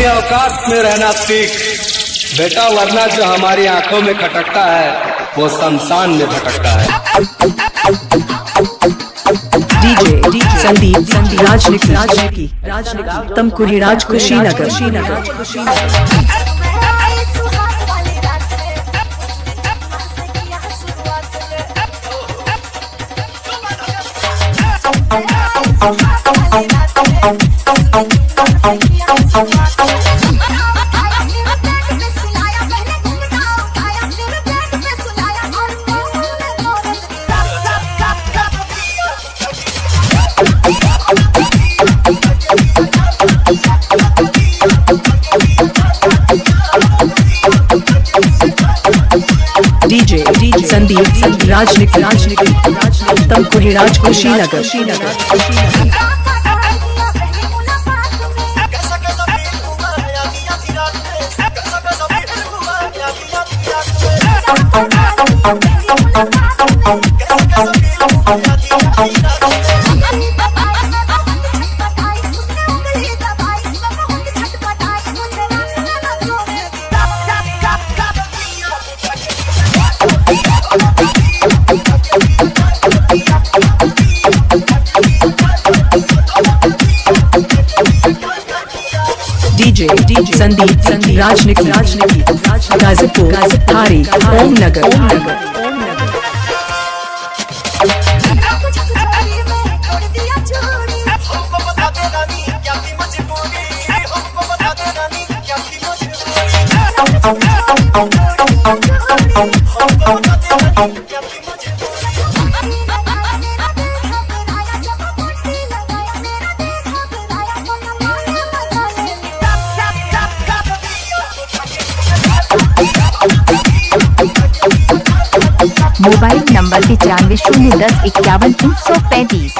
औकात में रहना सीख बेटा, वरना जो हमारी आंखों में खटकता है वो शमशान में भटकता है। डीजे संदीप राजनिकी तमकुरी राज कुशीनगर। डीजे संदीप राजनिकी तमकुरी राज कुशीनगर। डीजे संदीप राजनिकी गाजीपुर थारी ओम नगर। Mobile number 95 010 51 335।